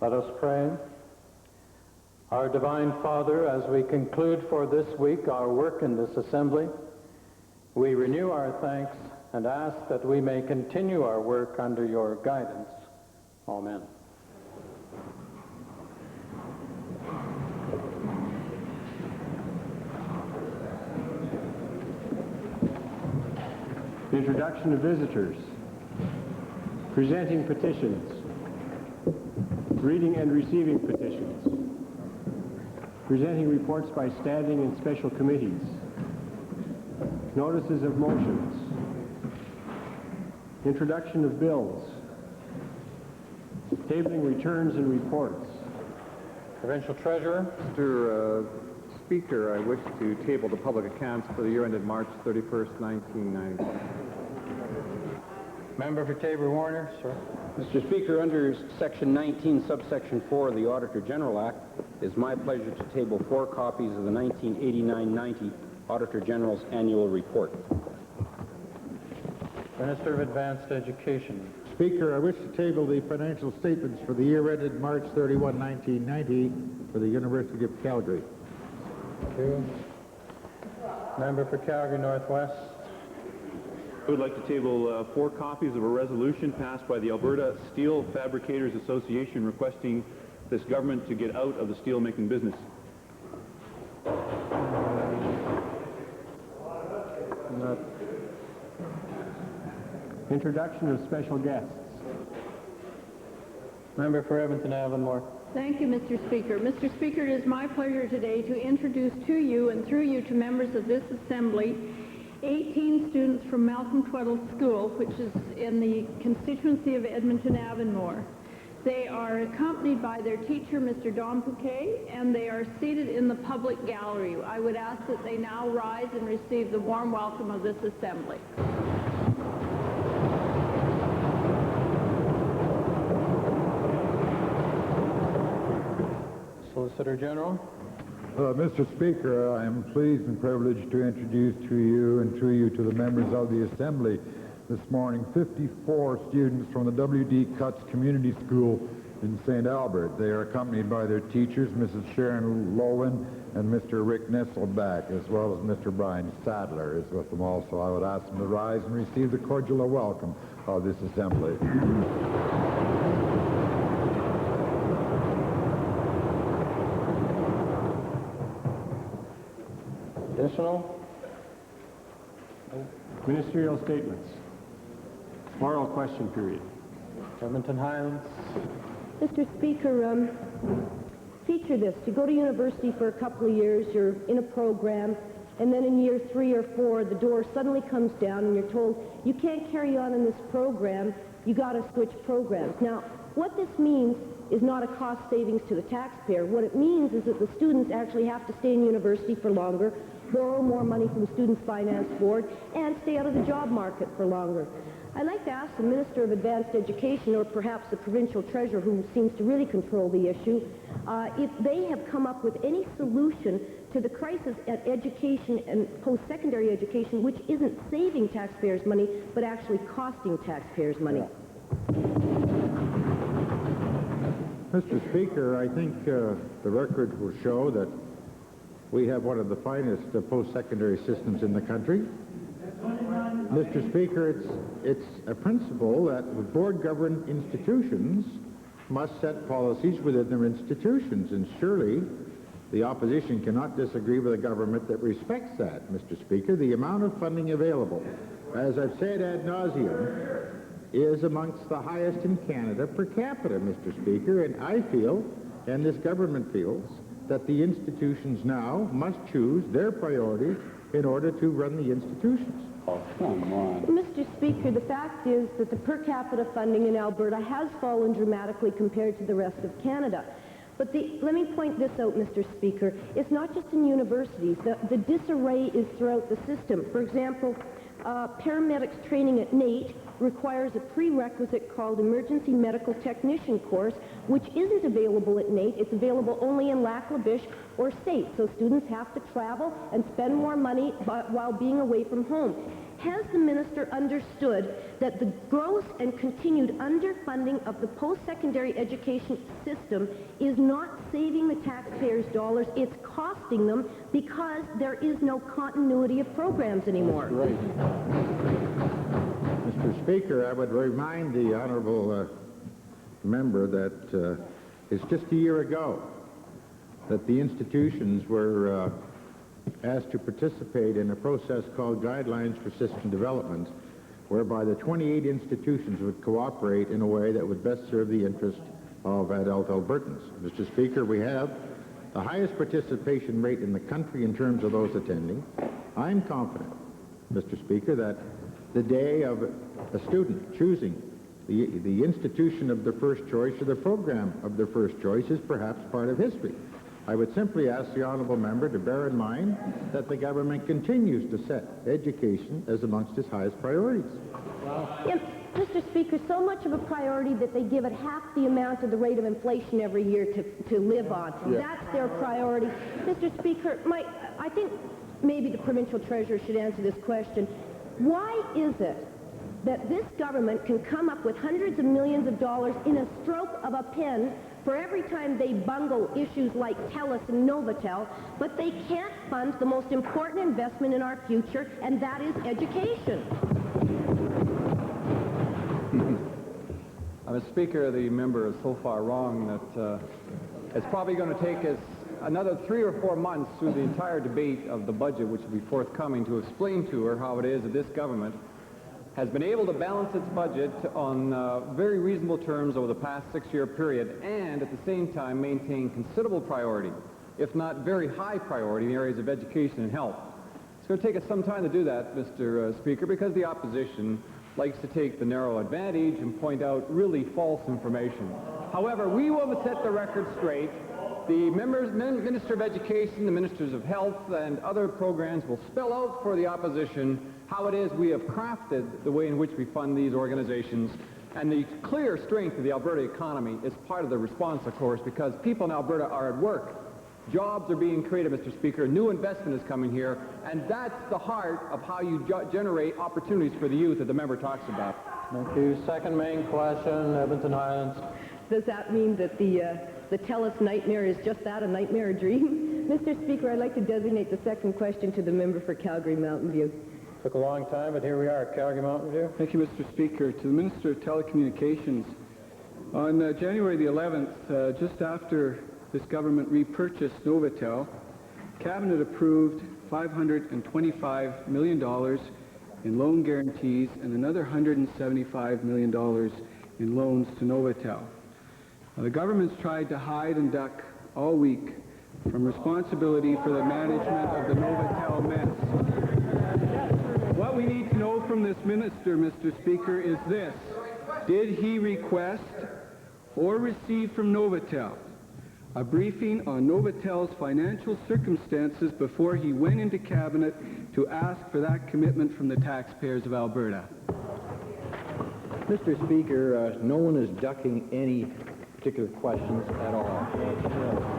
Let us pray. Our Divine Father, as we conclude for this week our work in this assembly, we renew our thanks and ask that we may continue our work under your guidance. Amen. Introduction of visitors. Presenting petitions. Reading and receiving petitions. Presenting reports by standing and special committees. Notices of motions. Introduction of bills. Tabling returns and reports. Provincial Treasurer. Mr. Speaker, I wish to table the public accounts for the year ended March 31st, 1990. Member for Taber-Warner, sir. Mr. Speaker, under Section 19, Subsection 4 of the Auditor General Act, it is my pleasure to table 4 copies of the 1989-90 Auditor General's Annual Report. Minister of Advanced Education. Speaker, I wish to table the financial statements for the year ended March 31, 1990 for the University of Calgary. Thank you. Member for Calgary Northwest. I would like to table 4 copies of a resolution passed by the Alberta Steel Fabricators Association requesting this government to get out of the steel-making business. Introduction of special guests. Member for Edmonton Avonmore. Thank you, Mr. Speaker. Mr. Speaker, it is my pleasure today to introduce to you and through you to members of this Assembly 18 students from Malcolm Tweddle School, which is in the constituency of Edmonton Avonmore. They are accompanied by their teacher, Mr. Don Bouquet, and they are seated in the public gallery. I would ask that they now rise and receive the warm welcome of this Assembly. Solicitor General. Mr. Speaker, I am pleased and privileged to introduce to you and through you to the members of the Assembly this morning 54 students from the W.D. Cutts Community School in St. Albert. They are accompanied by their teachers, Mrs. Sharon Lowen and Mr. Rick Nesselback, as well as Mr. Brian Sadler is with them also. I would ask them to rise and receive the cordial welcome of this Assembly. Additional? Ministerial statements. Oral question period. Edmonton Highlands. Mr. Speaker, feature this. You go to university for a couple of years, you're in a program, and then in year 3 or 4, the door suddenly comes down and you're told, you can't carry on in this program, you got to switch programs. Now, what this means is not a cost savings to the taxpayer. What it means is that the students actually have to stay in university for longer, borrow more money from the Students' Finance Board, and stay out of the job market for longer. I'd like to ask the Minister of Advanced Education, or perhaps the Provincial Treasurer, who seems to really control the issue, if they have come up with any solution to the crisis at education and post-secondary education, which isn't saving taxpayers' money, but actually costing taxpayers' money. Mr. Speaker, I think the record will show that we have one of the finest post-secondary systems in the country. Mr. Speaker, it's a principle that board-governed institutions must set policies within their institutions, and surely the opposition cannot disagree with a government that respects that, Mr. Speaker. The amount of funding available, as I've said ad nauseum, is amongst the highest in Canada per capita, Mr. Speaker, and I feel, and this government feels, that the institutions now must choose their priorities in order to run the institutions. Oh, come on. Mr. Speaker, the fact is that the per capita funding in Alberta has fallen dramatically compared to the rest of Canada. But let me point this out, Mr. Speaker. It's not just in universities. The disarray is throughout the system. For example, paramedics training at NAIT requires a prerequisite called Emergency Medical Technician course, which isn't available at NAIT. It's available only in Lac La Biche or SAIT. So students have to travel and spend more money while being away from home. Has the minister understood that the gross and continued underfunding of the post-secondary education system is not saving the taxpayers' dollars, it's costing them because there is no continuity of programs anymore? Right. Mr. Speaker, I would remind the honourable member that it's just a year ago that the institutions were asked to participate in a process called Guidelines for System Development, whereby the 28 institutions would cooperate in a way that would best serve the interest of adult Albertans. Mr. Speaker, we have the highest participation rate in the country in terms of those attending. I'm confident, Mr. Speaker, that the day of a student choosing the institution of their first choice or the program of their first choice is perhaps part of history. I would simply ask the honourable member to bear in mind that the government continues to set education as amongst its highest priorities. Yeah, Mr. Speaker, so much of a priority that they give it half the amount of the rate of inflation every year to live on. Yeah. That's their priority. Mr. Speaker, I think maybe the provincial treasurer should answer this question. Why is it that this government can come up with hundreds of millions of dollars in a stroke of a pen for every time they bungle issues like TELUS and Novotel, but they can't fund the most important investment in our future, and that is education? Mr. Speaker, the member is so far wrong that it's probably going to take us another 3 or 4 months through the entire debate of the budget, which will be forthcoming, to explain to her how it is that this government has been able to balance its budget on very reasonable terms over the past 6-year period and at the same time maintain considerable priority, if not very high priority, in the areas of education and health. It's going to take us some time to do that, Mr. Speaker, because the opposition likes to take the narrow advantage and point out really false information. However, we will set the record straight. The Minister of Education, the Ministers of Health, and other programs will spell out for the opposition how it is we have crafted the way in which we fund these organizations. And the clear strength of the Alberta economy is part of the response, of course, because people in Alberta are at work. Jobs are being created, Mr. Speaker. New investment is coming here. And that's the heart of how you generate opportunities for the youth that the member talks about. Thank you. Second main question, Edmonton Highlands. Does that mean that the TELUS nightmare is just that, a nightmare, a dream? Mr. Speaker, I'd like to designate the second question to the member for Calgary Mountain View. Took a long time, but here we are, Calgary Mountain View. Thank you, Mr. Speaker. To the Minister of Telecommunications, on January the 11th, just after this government repurchased Novotel, Cabinet approved $525 million in loan guarantees and another $175 million in loans to Novotel. Now, the government's tried to hide and duck all week from responsibility for the management of the Novotel mess. What we need to know from this minister, Mr. Speaker, is this. Did he request or receive from Novotel a briefing on Novatel's financial circumstances before he went into Cabinet to ask for that commitment from the taxpayers of Alberta? Mr. Speaker, no one is ducking any particular questions at all.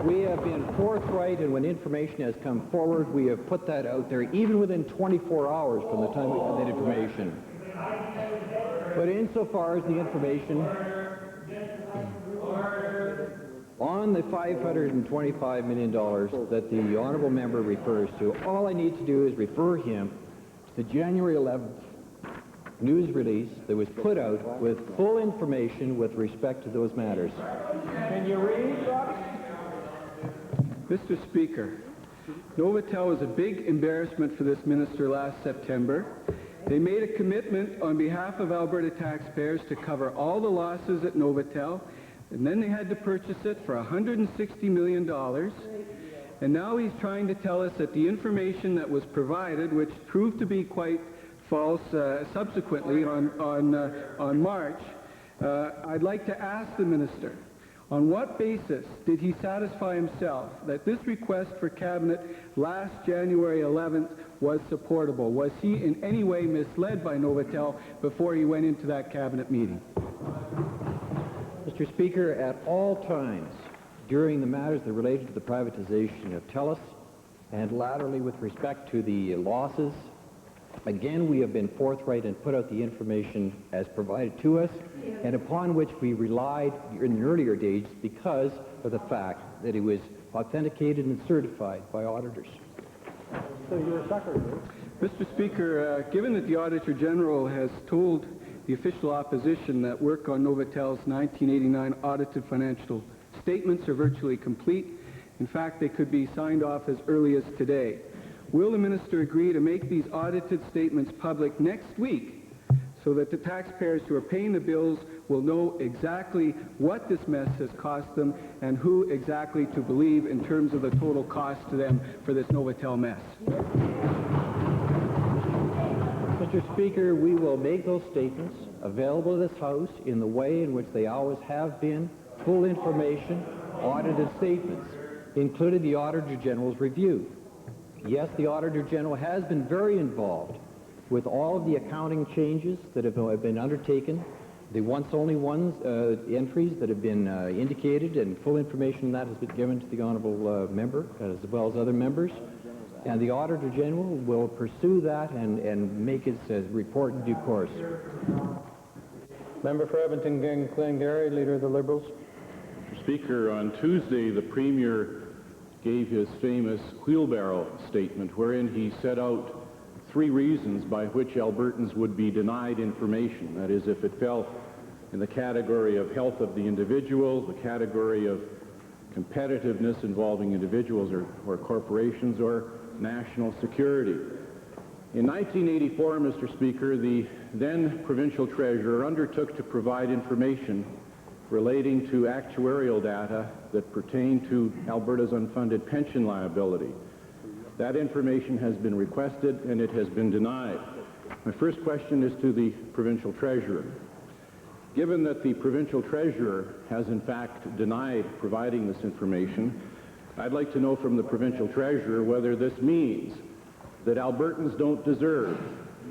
We have been forthright, and when information has come forward, we have put that out there, even within 24 hours from the time we got that information. But insofar as the information on the $525 million that the honourable member refers to, all I need to do is refer him to the January 11th news release that was put out with full information with respect to those matters. Can you read, Rob? Mr. Speaker, Novotel was a big embarrassment for this minister last September. They made a commitment on behalf of Alberta taxpayers to cover all the losses at Novotel, and then they had to purchase it for $160 million. And now he's trying to tell us that the information that was provided, which proved to be quite false subsequently on March, I'd like to ask the minister, on what basis did he satisfy himself that this request for Cabinet last January 11th was supportable? Was he in any way misled by Novotel before he went into that Cabinet meeting? Mr. Speaker, at all times during the matters that related to the privatization of TELUS and laterally with respect to the losses Again, we have been forthright and put out the information as provided to us, and upon which we relied in the earlier days because of the fact that it was authenticated and certified by auditors. So you're a secretary. Mr. Speaker, given that the Auditor General has told the official opposition that work on Novatel's 1989 audited financial statements are virtually complete, in fact, they could be signed off as early as today, will the minister agree to make these audited statements public next week so that the taxpayers who are paying the bills will know exactly what this mess has cost them and who exactly to believe in terms of the total cost to them for this Novatel mess? Mr. Speaker, we will make those statements available to this House in the way in which they always have been, full information, audited statements, including the Auditor General's review. Yes, the Auditor General has been very involved with all of the accounting changes that have been undertaken, the once-only ones, entries that have been indicated, and full information that has been given to the honourable member, as well as other members. And the Auditor General will pursue that and make its report in due course. Member for Edmonton Glengarry, Leader of the Liberals. Mr. Speaker, on Tuesday, the Premier gave his famous wheelbarrow statement wherein he set out 3 reasons by which Albertans would be denied information. That is, if it fell in the category of health of the individual, the category of competitiveness involving individuals or corporations, or national security. In 1984, Mr. Speaker, the then provincial treasurer undertook to provide information relating to actuarial data that pertain to Alberta's unfunded pension liability. That information has been requested and it has been denied. My first question is to the provincial treasurer. Given that the provincial treasurer has in fact denied providing this information, I'd like to know from the provincial treasurer whether this means that Albertans don't deserve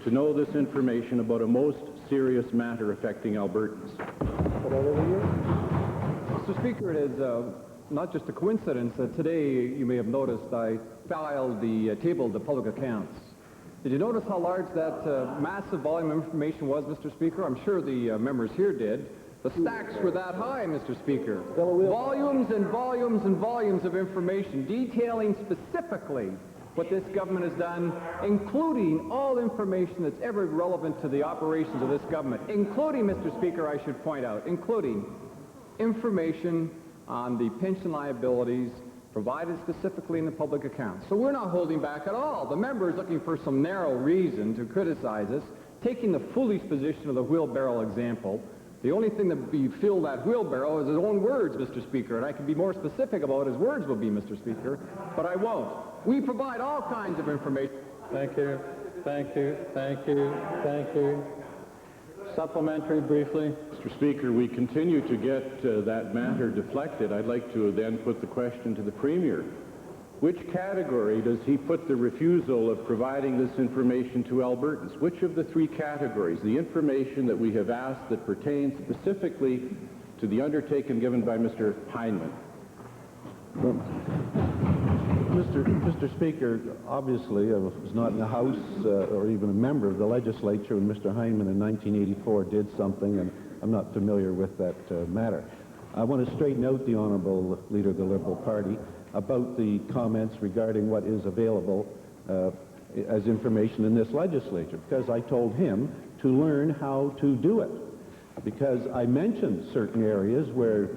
to know this information about a most serious matter affecting Albertans. Mr. Speaker, it is not just a coincidence that today, you may have noticed, I filed the table of the public accounts. Did you notice how large that massive volume of information was, Mr. Speaker? I'm sure the members here did. The stacks were that high, Mr. Speaker. Volumes and volumes and volumes of information detailing specifically what this government has done, including all information that's ever relevant to the operations of this government, including, Mr. Speaker, I should point out, including information on the pension liabilities provided specifically in the public accounts. So we're not holding back at all. The member is looking for some narrow reason to criticize us, taking the foolish position of the wheelbarrow example. The only thing that you fill that wheelbarrow is his own words, Mr. Speaker, and I can be more specific about what his words will be, Mr. Speaker, but I won't. We provide all kinds of information. Thank you. Thank you. Thank you. Thank you. Supplementary, briefly. Mr. Speaker, we continue to get that matter deflected. I'd like to then put the question to the Premier. Which category does he put the refusal of providing this information to Albertans? Which of the 3 categories? The information that we have asked that pertains specifically to the undertaking given by Mr. Heinemann. Mr. Speaker, obviously I was not in the House or even a member of the legislature when Mr. Heinemann in 1984 did something, and I'm not familiar with that matter. I want to straighten out the Honourable Leader of the Liberal Party about the comments regarding what is available as information in this legislature, because I told him to learn how to do it. Because I mentioned certain areas where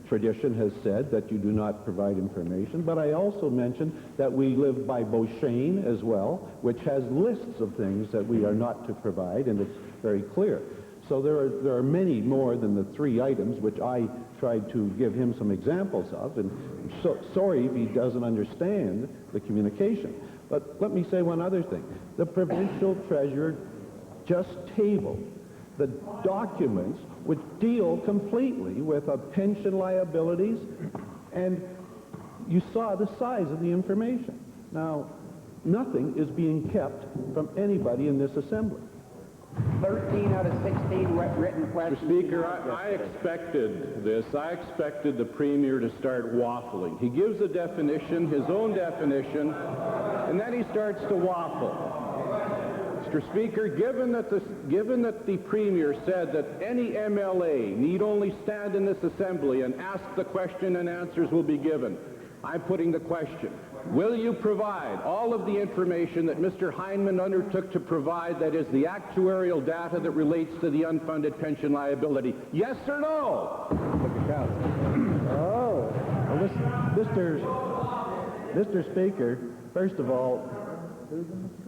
tradition has said that you do not provide information, but I also mentioned that we live by Beauchesne as well, which has lists of things that we are not to provide, and it's very clear. So there are many more than the 3 items which I tried to give him some examples of, and so sorry if he doesn't understand the communication. But let me say one other thing. The provincial treasurer just tabled the documents which deal completely with pension liabilities, and you saw the size of the information. Now, nothing is being kept from anybody in this assembly. 13 out of 16 written questions. Mr. Speaker, I expected this. I expected the Premier to start waffling. He gives a definition, his own definition, and then he starts to waffle. Mr. Speaker, given that the Premier said that any MLA need only stand in this Assembly and ask the question and answers will be given, I'm putting the question. Will you provide all of the information that Mr. Heinemann undertook to provide, that is the actuarial data that relates to the unfunded pension liability? Yes or no? Oh, well, Mr. Speaker, first of all,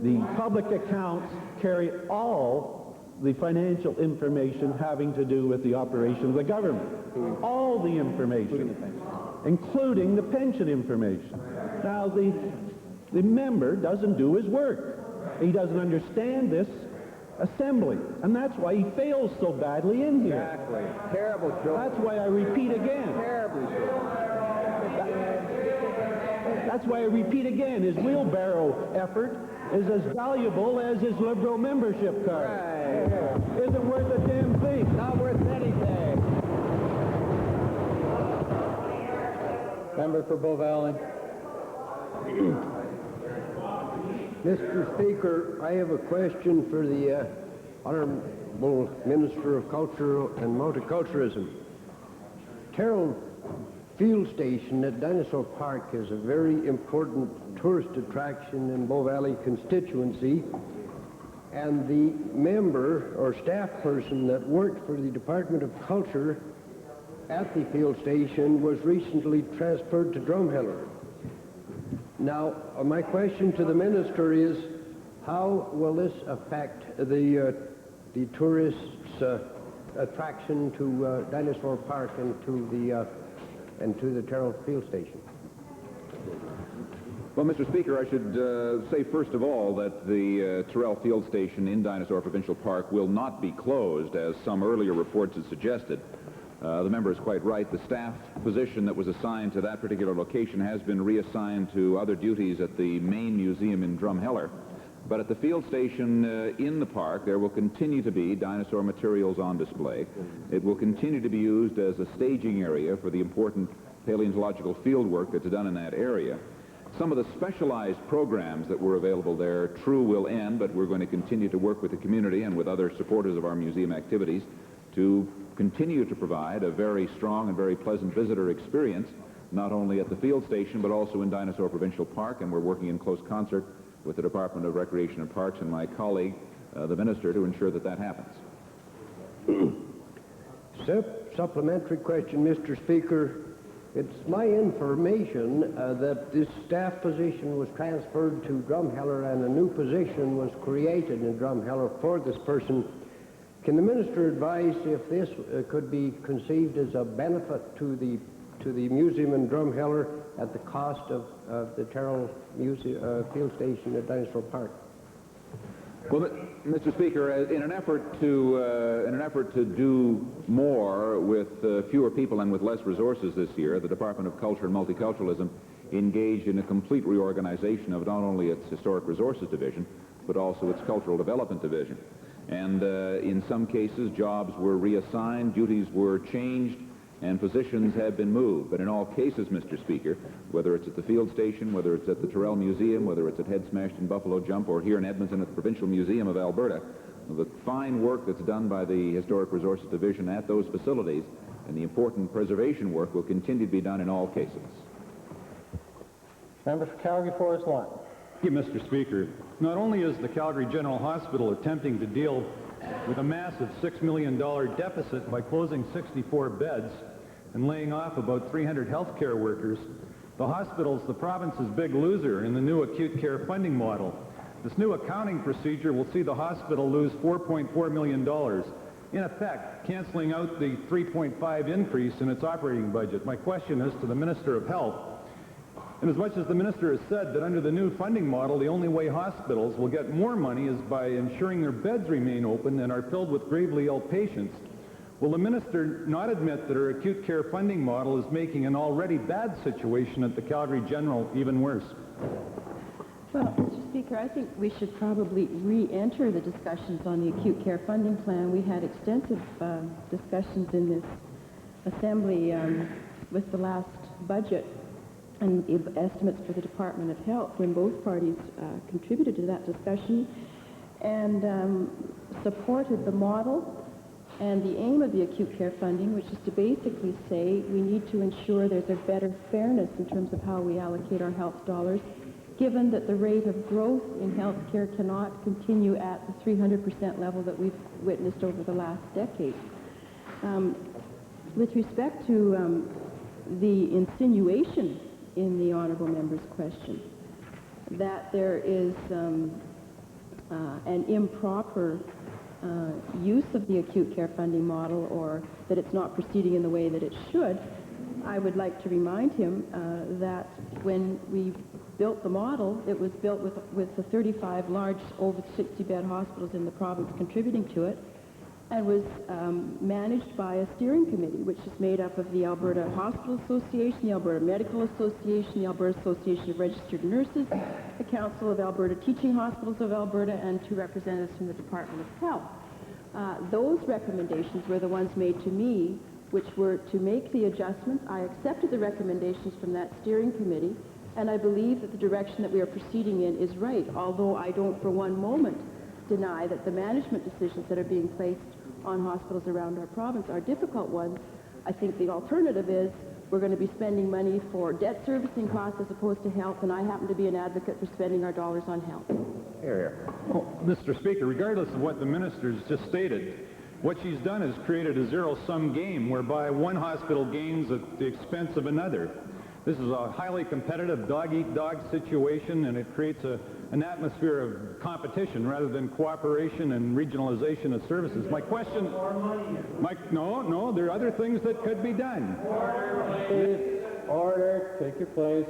the public accounts carry all the financial information having to do with the operation of the government. All the information, including the pension information. Now, the member doesn't do his work. He doesn't understand this Assembly, and that's why he fails so badly in here. Exactly. Terrible joke. That's why I repeat again. Terribly joke. That's why I repeat again, his wheelbarrow effort is as valuable as his Liberal membership card. Right. Isn't worth a damn thing. Not worth anything. Member for Bow Valley. Mr. Speaker, I have a question for the Honourable Minister of Culture and Multiculturalism. Terrell Field Station at Dinosaur Park is a very important tourist attraction in Bow Valley constituency, and the member or staff person that worked for the Department of Culture at the field station was recently transferred to Drumheller. Now, my question to the minister is, how will this affect the tourists' attraction to Dinosaur Park and to the Terrell Field Station? Well, Mr. Speaker, I should say first of all that the Terrell Field Station in Dinosaur Provincial Park will not be closed, as some earlier reports had suggested. The member is quite right. The staff position that was assigned to that particular location has been reassigned to other duties at the main museum in Drumheller. But at the field station in the park, there will continue to be dinosaur materials on display. It will continue to be used as a staging area for the important paleontological field work that's done in that area. Some of the specialized programs that were available there, true, will end, but we're going to continue to work with the community and with other supporters of our museum activities to continue to provide a very strong and very pleasant visitor experience, not only at the field station, but also in Dinosaur Provincial Park, and we're working in close concert with the Department of Recreation and Parks and my colleague, the minister, to ensure that that happens. Supplementary question, Mr. Speaker. It's my information that this staff position was transferred to Drumheller and a new position was created in Drumheller for this person. Can the minister advise if this could be conceived as a benefit to the museum in Drumheller at the cost of the Terrell Field Station at Dinosaur Park? Well, Mr. Speaker, in an effort to do more with fewer people and with less resources this year, the Department of Culture and Multiculturalism engaged in a complete reorganization of not only its Historic Resources Division, but also its Cultural Development Division. And in some cases, jobs were reassigned, duties were changed, and positions have been moved. But in all cases, Mr. Speaker, whether it's at the field station, whether it's at the Terrell Museum, whether it's at Head Smashed and Buffalo Jump, or here in Edmonton at the Provincial Museum of Alberta, the fine work that's done by the Historic Resources Division at those facilities and the important preservation work will continue to be done in all cases. Member for Calgary Forest Lawn. Thank you, Mr. Speaker. Not only is the Calgary General Hospital attempting to deal with a massive $6 million deficit by closing 64 beds and laying off about 300 healthcare workers, the hospital's the province's big loser in the new acute care funding model. This new accounting procedure will see the hospital lose $4.4 million, in effect canceling out the 3.5 increase in its operating budget. My question is to the Minister of Health. And as much as the minister has said that under the new funding model, the only way hospitals will get more money is by ensuring their beds remain open and are filled with gravely ill patients, will the minister not admit that her acute care funding model is making an already bad situation at the Calgary General even worse? Well, Mr. Speaker, I think we should probably re-enter the discussions on the acute care funding plan. We had extensive discussions in this Assembly with the last budget and estimates for the Department of Health when both parties contributed to that discussion. and supported the model and the aim of the acute care funding, which is to basically say we need to ensure there's a better fairness in terms of how we allocate our health dollars, given that the rate of growth in health care cannot continue at the 300% level that we've witnessed over the last decade. With respect to the insinuation in the honourable member's question that there is an improper use of the acute care funding model, or that it's not proceeding in the way that it should, I would like to remind him that when we built the model, it was built with the 35 large over 60-bed hospitals in the province contributing to it, and was managed by a steering committee, which is made up of the Alberta Hospital Association, the Alberta Medical Association, the Alberta Association of Registered Nurses, the Council of Alberta Teaching Hospitals of Alberta, and 2 representatives from the Department of Health. Those recommendations were the ones made to me, which were to make the adjustments. I accepted the recommendations from that steering committee, and I believe that the direction that we are proceeding in is right, although I don't for one moment deny that the management decisions that are being placed on hospitals around our province are difficult ones. I think the alternative is we're going to be spending money for debt servicing costs as opposed to health, and I happen to be an advocate for spending our dollars on health. Well, Mr. Speaker, regardless of what the minister's just stated, what she's done is created a zero-sum game whereby one hospital gains at the expense of another. This is a highly competitive dog-eat-dog situation, and it creates an atmosphere of competition rather than cooperation and regionalization of services. My question... No, there are other things that could be done. Order. Take your place.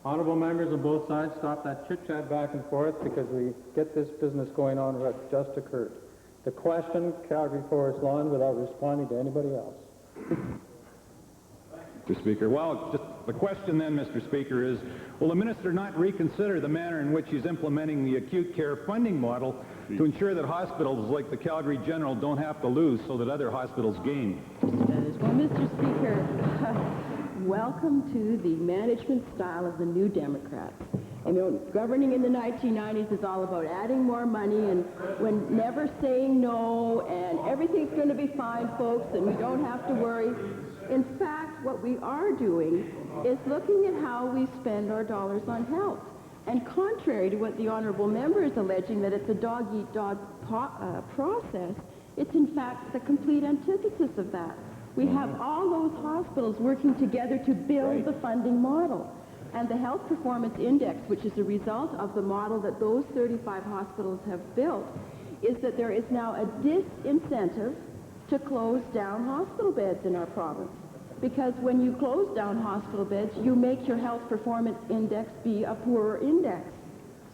Honorable members on both sides, stop that chit-chat back and forth because we get this business going on what just occurred. The question, Calgary Forest Lawn, without responding to anybody else. Mr. Speaker. Well, just the question then, Mr. Speaker, is will the minister not reconsider the manner in which he's implementing the acute care funding model to ensure that hospitals like the Calgary General don't have to lose so that other hospitals gain? Well, Mr. Speaker, welcome to the management style of the New Democrats. You know, governing in the 1990s is all about adding more money and when never saying no and everything's going to be fine, folks, and we don't have to worry. In fact, what we are doing is looking at how we spend our dollars on health. And contrary to what the honourable member is alleging, that it's a dog-eat-dog process, it's in fact the complete antithesis of that. We have all those hospitals working together to build the funding model. And the Health Performance Index, which is a result of the model that those 35 hospitals have built, is that there is now a disincentive to close down hospital beds in our province. Because when you close down hospital beds, you make your Health Performance Index be a poorer index.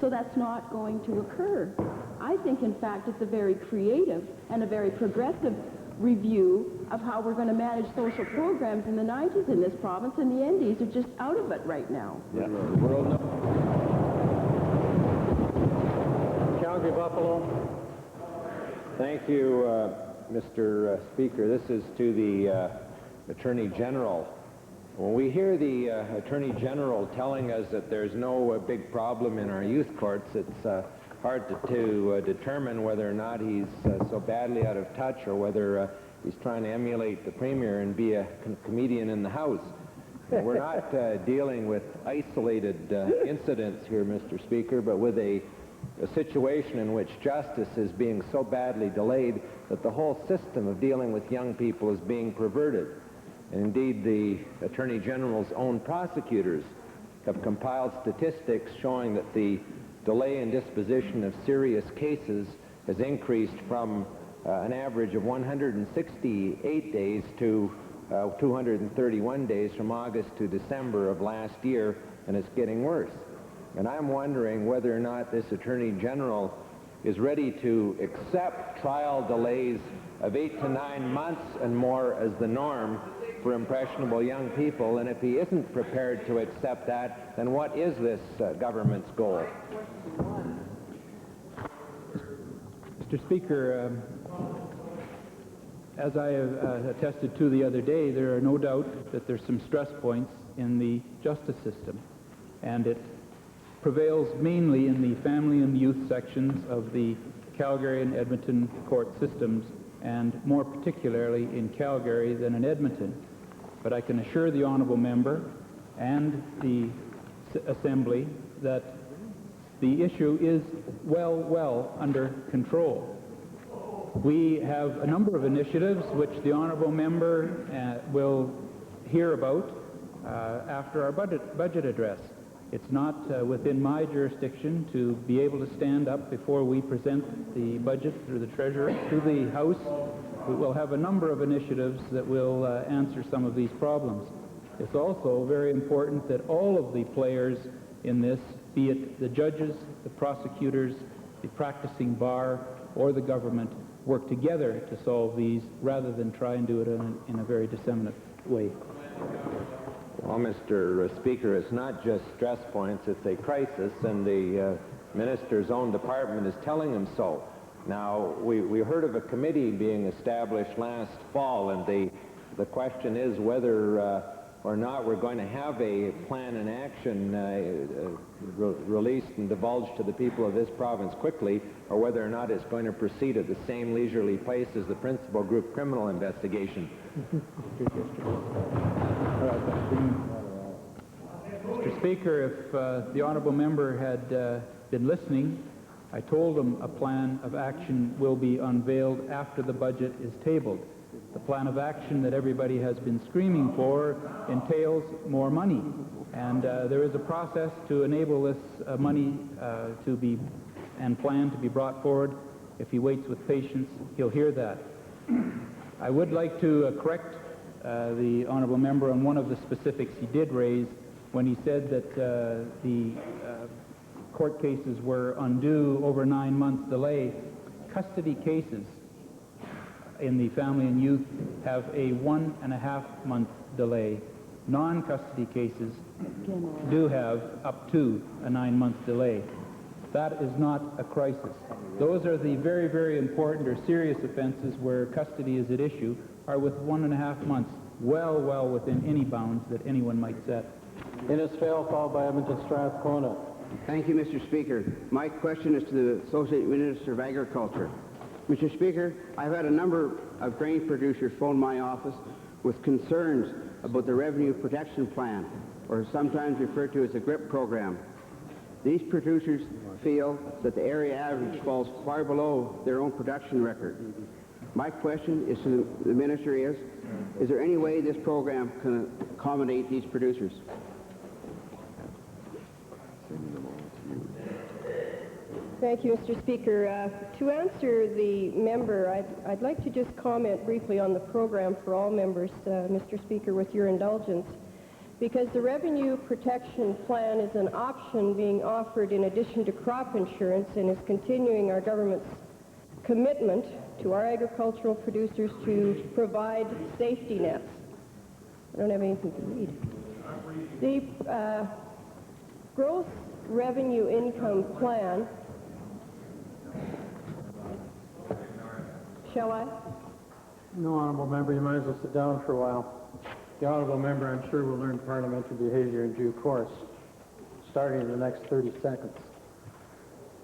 So that's not going to occur. I think, in fact, it's a very creative and a very progressive review of how we're going to manage social programs in the 90s in this province, and the NDs are just out of it right now. Yeah. Calgary Buffalo. Thank you, Mr. Speaker. This is to the Attorney General. When we hear the Attorney General telling us that there's no big problem in our youth courts, it's hard to determine whether or not he's so badly out of touch or whether he's trying to emulate the Premier and be a comedian in the House. We're not dealing with isolated incidents here, Mr. Speaker, but with a situation in which justice is being so badly delayed that the whole system of dealing with young people is being perverted. And indeed, the Attorney General's own prosecutors have compiled statistics showing that the delay in disposition of serious cases has increased from an average of 168 days to 231 days from August to December of last year, and it's getting worse. And I'm wondering whether or not this Attorney General is ready to accept trial delays of 8 to 9 months and more as the norm for impressionable young people, and if he isn't prepared to accept that, then what is this government's goal? Mr. Speaker, as I attested to the other day, there are no doubt that there's some stress points in the justice system, and it prevails mainly in the family and youth sections of the Calgary and Edmonton court systems, and more particularly in Calgary than in Edmonton. But I can assure the honourable member and the Assembly that the issue is well under control. We have a number of initiatives which the honourable member will hear about after our budget address. It's not within my jurisdiction to be able to stand up before we present the budget through the Treasurer to the House. We will have a number of initiatives that will answer some of these problems. It's also very important that all of the players in this, be it the judges, the prosecutors, the practicing bar, or the government, work together to solve these rather than try and do it in a very disseminate way. Well, Mr. Speaker, it's not just stress points, it's a crisis, and the minister's own department is telling him so. Now, we heard of a committee being established last fall, and the question is whether or not we're going to have a plan in action released and divulged to the people of this province quickly, or whether or not it's going to proceed at the same leisurely pace as the principal group criminal investigation. Mr. Speaker, if the honourable member had been listening, I told him a plan of action will be unveiled after the budget is tabled. The plan of action that everybody has been screaming for entails more money, and there is a process to enable this money to be and plan to be brought forward. If he waits with patience, he'll hear that. I would like to correct the honourable member on one of the specifics he did raise when he said that the court cases were undue over 9 months delay. Custody cases in the family and youth have a 1.5 month delay. Non-custody cases do have up to a 9 month delay. That is not a crisis. Those are the very, very important or serious offenses where custody is at issue, are with 1.5 months, well within any bounds that anyone might set. Innes Fail, followed by Edmonton Strathcona. Thank you, Mr. Speaker. My question is to the Associate Minister of Agriculture. Mr. Speaker, I've had a number of grain producers phone my office with concerns about the Revenue Protection Plan, or sometimes referred to as the GRIP program. These producers feel that the area average falls far below their own production record. My question is to the Minister is there any way this program can accommodate these producers? Thank you, Mr. Speaker. To answer the member, I'd like to just comment briefly on the program for all members, Mr. Speaker, with your indulgence, because the Revenue Protection Plan is an option being offered in addition to crop insurance and is continuing our government's commitment to our agricultural producers to provide safety nets. I don't have anything to read. The Gross Revenue Income Plan, shall I? No, honourable member, you might as well sit down for a while. The honourable member, I'm sure, will learn parliamentary behaviour in due course, starting in the next 30 seconds.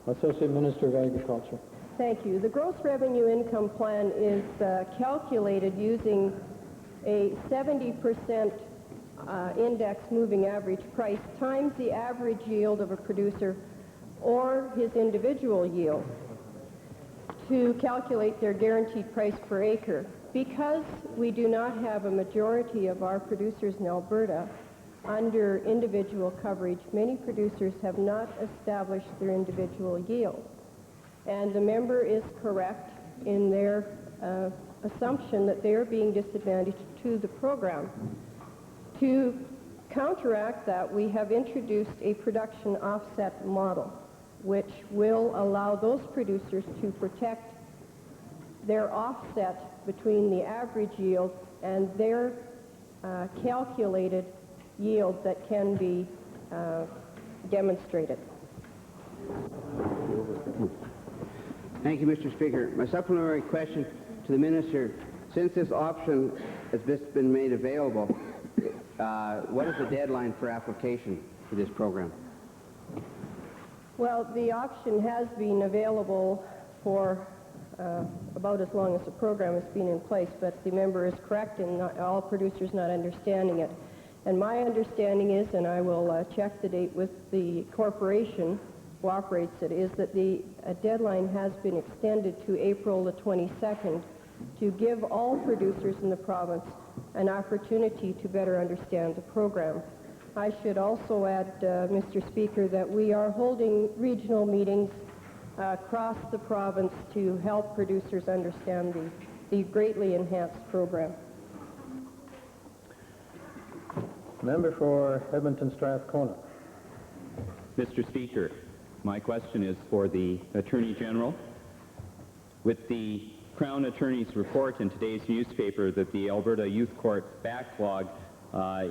Associate Minister of Agriculture. Thank you. The Gross Revenue Income Plan is calculated using a 70% index moving average price times the average yield of a producer or his individual yield to calculate their guaranteed price per acre. Because we do not have a majority of our producers in Alberta under individual coverage, many producers have not established their individual yield. And the member is correct in their assumption that they are being disadvantaged to the program. To counteract that, we have introduced a production offset model, which will allow those producers to protect their offset between the average yield and their calculated yield that can be demonstrated. Thank you, Mr. Speaker. My supplementary question to the Minister, since this option has just been made available, what is the deadline for application for this program? Well, the auction has been available for about as long as the program has been in place, but the member is correct in not all producers not understanding it. And my understanding is, and I will check the date with the corporation who operates it, is that the deadline has been extended to April the 22nd to give all producers in the province an opportunity to better understand the program. I should also add, Mr. Speaker, that we are holding regional meetings across the province to help producers understand the greatly enhanced program. Member for Edmonton Strathcona. Mr. Speaker, my question is for the Attorney General. With the Crown Attorney's report in today's newspaper that the Alberta Youth Court backlog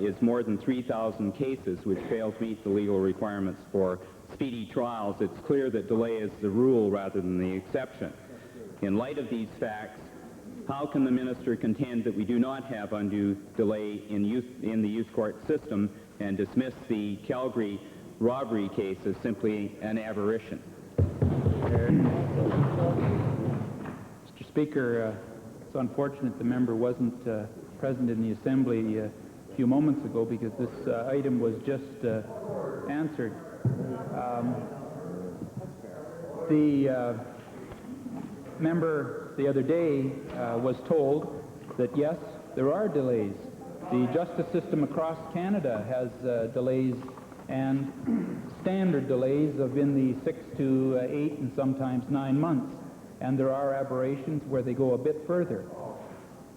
is more than 3,000 cases which fail to meet the legal requirements for speedy trials, it's clear that delay is the rule rather than the exception. In light of these facts, how can the minister contend that we do not have undue delay in the youth court system and dismiss the Calgary robbery case as simply an aberration? Mr. Speaker, it's unfortunate the member wasn't present in the Assembly a few moments ago because this item was just answered. The member the other day was told that yes, there are delays. The justice system across Canada has delays and standard delays of in the 6 to 8 and sometimes 9 months. And there are aberrations where they go a bit further.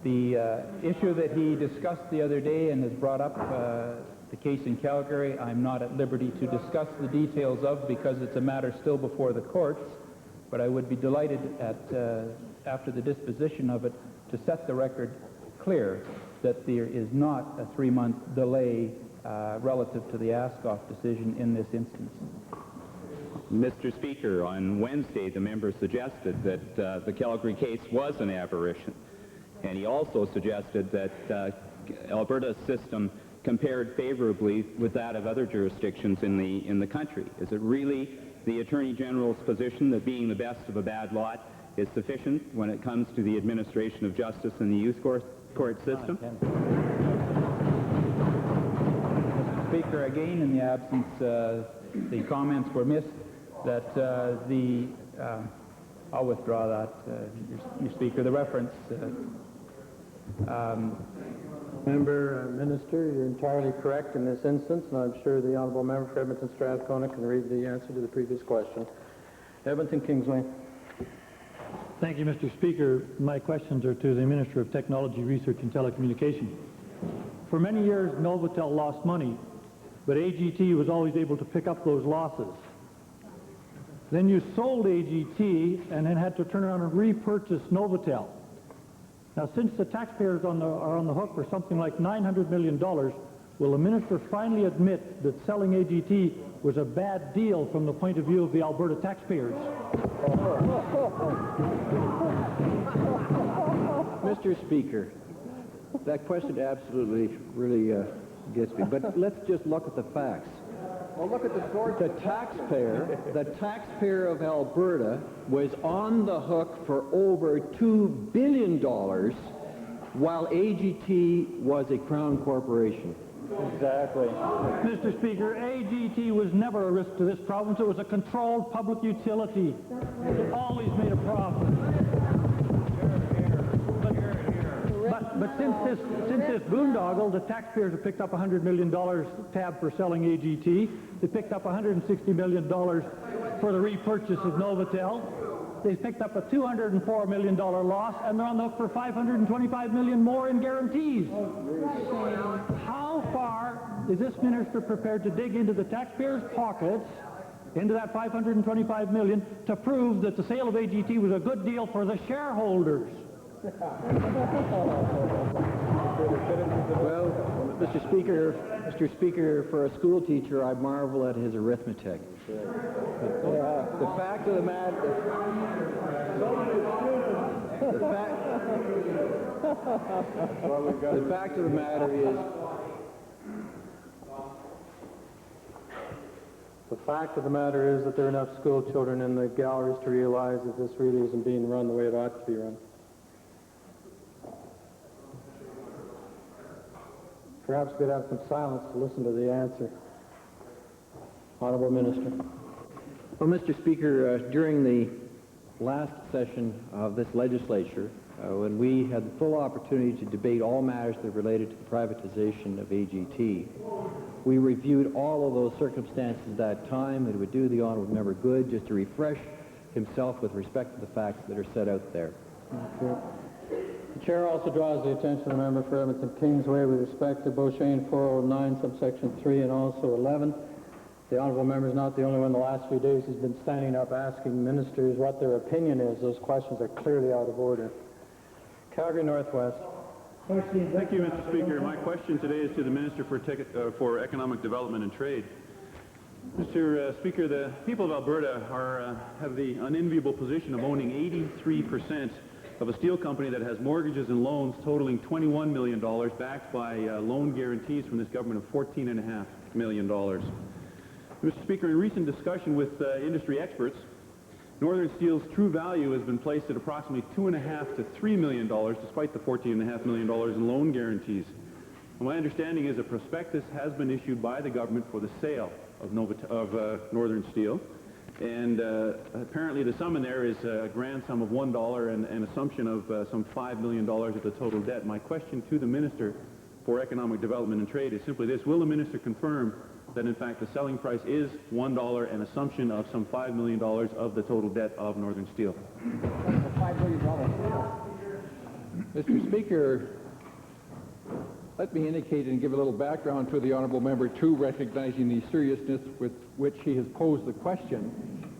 The issue that he discussed the other day and has brought up, the case in Calgary, I'm not at liberty to discuss the details of because it's a matter still before the courts, but I would be delighted after the disposition of it to set the record clear that there is not a 3-month delay relative to the Ascoff decision in this instance. Mr. Speaker, on Wednesday, the member suggested that the Calgary case was an aberration, and he also suggested that Alberta's system compared favorably with that of other jurisdictions in the country. Is it really the Attorney General's position that being the best of a bad lot is sufficient when it comes to the administration of justice in the youth court system? Mr. Speaker, again, in the absence, the comments were missed that I'll withdraw that, Mr. Speaker, the reference. Minister, you're entirely correct in this instance, and I'm sure the honourable member for Edmonton Strathcona can read the answer to the previous question. Edmonton Kingsway. Thank you, Mr. Speaker. My questions are to the Minister of Technology, Research and Telecommunication. For many years, Novotel lost money, but AGT was always able to pick up those losses. Then you sold AGT and then had to turn around and repurchase Novotel. Now, since the taxpayers are on the hook for something like $900 million, will the minister finally admit that selling AGT was a bad deal from the point of view of the Alberta taxpayers? Mr. Speaker, that question absolutely really gets me. But let's just look at the facts. Well, look at the source. The taxpayer of Alberta was on the hook for over $2 billion while AGT was a Crown corporation. Exactly. Mr. Speaker, AGT was never a risk to this province. It was a controlled public utility. It always made a profit. But since this boondoggle, the taxpayers have picked up $100 million tab for selling AGT. They picked up $160 million for the repurchase of Novotel. They picked up a $204 million loss, and they're on the hook for $525 million more in guarantees. How far is this minister prepared to dig into the taxpayers' pockets, into that $525 million, to prove that the sale of AGT was a good deal for the shareholders? Well, Mr. Speaker, for a school teacher, I marvel at his arithmetic. The fact of the matter, the fact of the matter is, The fact of the matter is that there are enough school children in the galleries to realize that this really isn't being run the way it ought to be run. Perhaps we'd have some silence to listen to the answer. Honourable Minister. Well, Mr. Speaker, during the last session of this legislature, when we had the full opportunity to debate all matters that related to the privatization of AGT, we reviewed all of those circumstances at that time. It would do the honourable member good just to refresh himself with respect to the facts that are set out there. Okay. The Chair also draws the attention of the member for Edmonton Kingsway with respect to Beauchesne 409, subsection 3, and also 11. The honourable member is not the only one. The last few days he's been standing up asking ministers what their opinion is. Those questions are clearly out of order. Calgary Northwest. Thank you, Mr. Speaker. My question today is to the Minister for Economic Development and Trade. Mr. Speaker, the people of Alberta have the unenviable position of owning 83% of a steel company that has mortgages and loans totaling $21 million, backed by loan guarantees from this government of $14.5 million. Mr. Speaker, in recent discussion with industry experts, Northern Steel's true value has been placed at approximately $2.5 to $3 million, despite the $14.5 million in loan guarantees. And my understanding is a prospectus has been issued by the government for the sale of Northern Steel, and apparently the sum in there is a grand sum of $1 and an assumption of some $5 million of the total debt. My question to the Minister for Economic Development and Trade is simply this: will the Minister confirm that in fact the selling price is $1 and assumption of some $5 million of the total debt of Northern Steel? $5 million sale. Mr. Speaker, let me indicate and give a little background to the honourable member too, recognizing the seriousness with which he has posed the question,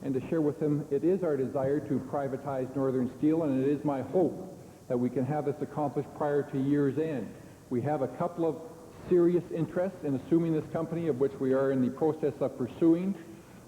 and to share with him it is our desire to privatize Northern Steel, and it is my hope that we can have this accomplished prior to year's end. We have a couple of serious interests in assuming this company, of which we are in the process of pursuing.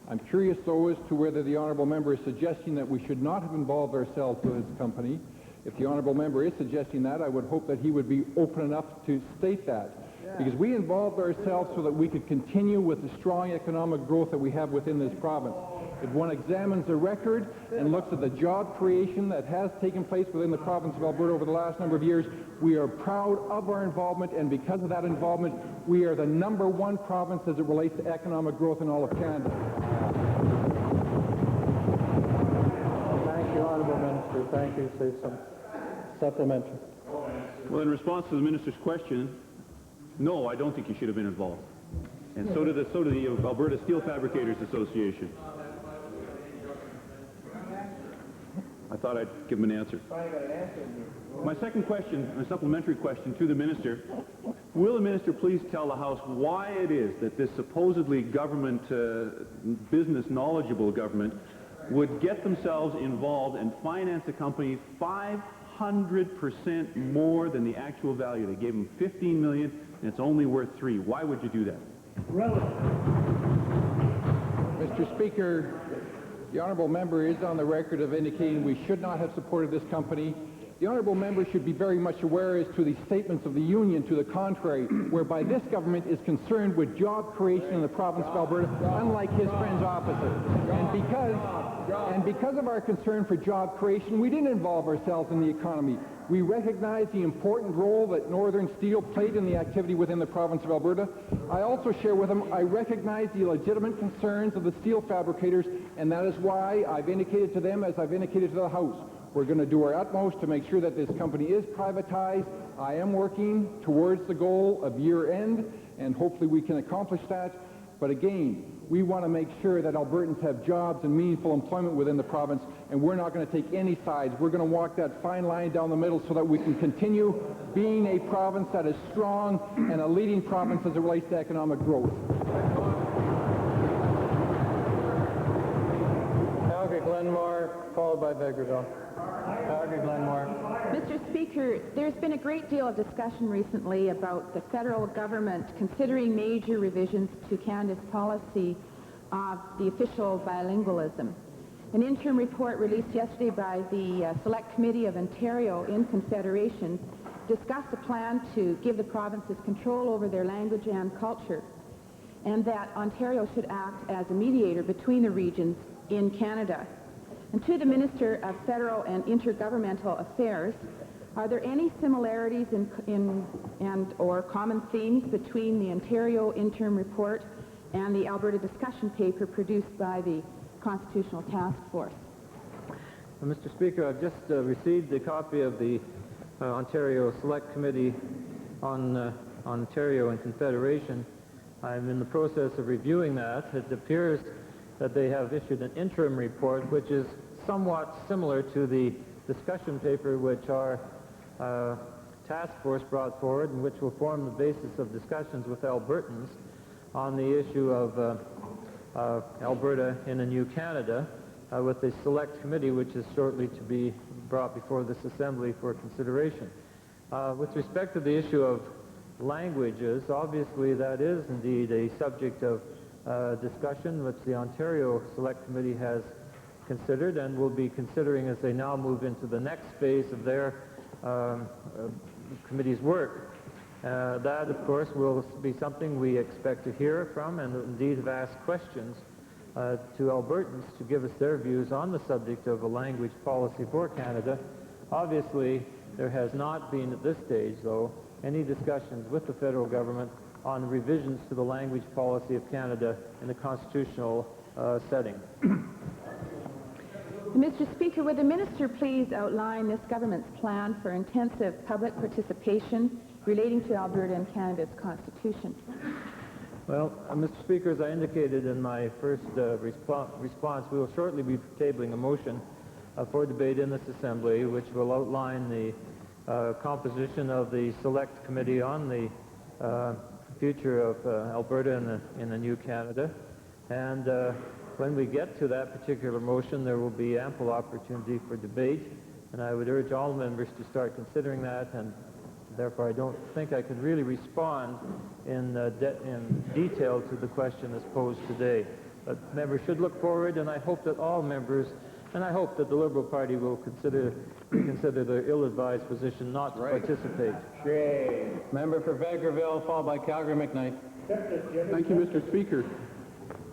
I'm curious, though, as to whether the honourable member is suggesting that we should not have involved ourselves with this company. If the honourable member is suggesting that, I would hope that he would be open enough to state that. Because we involved ourselves so that we could continue with the strong economic growth that we have within this province. If one examines the record and looks at the job creation that has taken place within the province of Alberta over the last number of years, we are proud of our involvement, and because of that involvement, we are the #1 province as it relates to economic growth in all of Canada. Thank you, Honourable Minister. Thank you. Say some supplementary. Well, in response to the Minister's question, no, I don't think you should have been involved. And so did the Alberta Steel Fabricators Association. I thought I'd give him an answer. My second question, a supplementary question to the Minister: will the Minister please tell the House why it is that this supposedly government, business knowledgeable government, would get themselves involved and finance a company 500% more than the actual value? They gave them $15 million, and it's only worth $3 million. Why would you do that? Mr. Speaker, the honourable member is on the record of indicating we should not have supported this company. The honourable member should be very much aware as to the statements of the union to the contrary, whereby this government is concerned with job creation in the province of Alberta, unlike his friends opposite. And because of our concern for job creation, we didn't involve ourselves in the economy. We recognize the important role that Northern Steel played in the activity within the province of Alberta. I also share with them, I recognize the legitimate concerns of the steel fabricators, and that is why I've indicated to them, as I've indicated to the House, we're going to do our utmost to make sure that this company is privatized. I am working towards the goal of year end, and hopefully we can accomplish that. But again, we want to make sure that Albertans have jobs and meaningful employment within the province, and we're not going to take any sides. We're going to walk that fine line down the middle so that we can continue being a province that is strong and a leading province as it relates to economic growth. Calgary Glenmore, followed by Vegreville. Calgary Glenmore. Mr. Speaker, there's been a great deal of discussion recently about the federal government considering major revisions to Canada's policy of the official bilingualism. An interim report released yesterday by the Select Committee of Ontario in Confederation discussed a plan to give the provinces control over their language and culture. and that Ontario should act as a mediator between the regions in Canada. And to the Minister of Federal and Intergovernmental Affairs, are there any similarities or common themes between the Ontario interim report and the Alberta discussion paper produced by the Constitutional Task Force? Well, Mr. Speaker, I've just received a copy of the Ontario Select Committee on Ontario and Confederation. I'm in the process of reviewing that. It appears that they have issued an interim report which is somewhat similar to the discussion paper which our task force brought forward and which will form the basis of discussions with Albertans on the issue of Alberta in a new Canada with the Select Committee which is shortly to be brought before this Assembly for consideration. With respect to the issue of languages, obviously that is indeed a subject of discussion which the Ontario Select Committee has considered and will be considering as they now move into the next phase of their committee's work. That, of course, will be something we expect to hear from and indeed have asked questions to Albertans to give us their views on the subject of a language policy for Canada. Obviously, there has not been at this stage, though, any discussions with the federal government on revisions to the language policy of Canada in the constitutional setting. Mr. Speaker, would the Minister please outline this government's plan for intensive public participation relating to Alberta and Canada's Constitution? Well, Mr. Speaker, as I indicated in my first response, we will shortly be tabling a motion for debate in this Assembly which will outline the composition of the Select Committee on the future of Alberta in the new Canada. And when we get to that particular motion, there will be ample opportunity for debate, and I would urge all members to start considering that, and therefore I don't think I could really respond in detail to the question that's posed today. But members should look forward, and I hope that all members, and I hope that the Liberal Party will reconsider their ill-advised position not to participate. Shame. Member for Vegreville, followed by Calgary McKnight. Thank you, Mr. Speaker.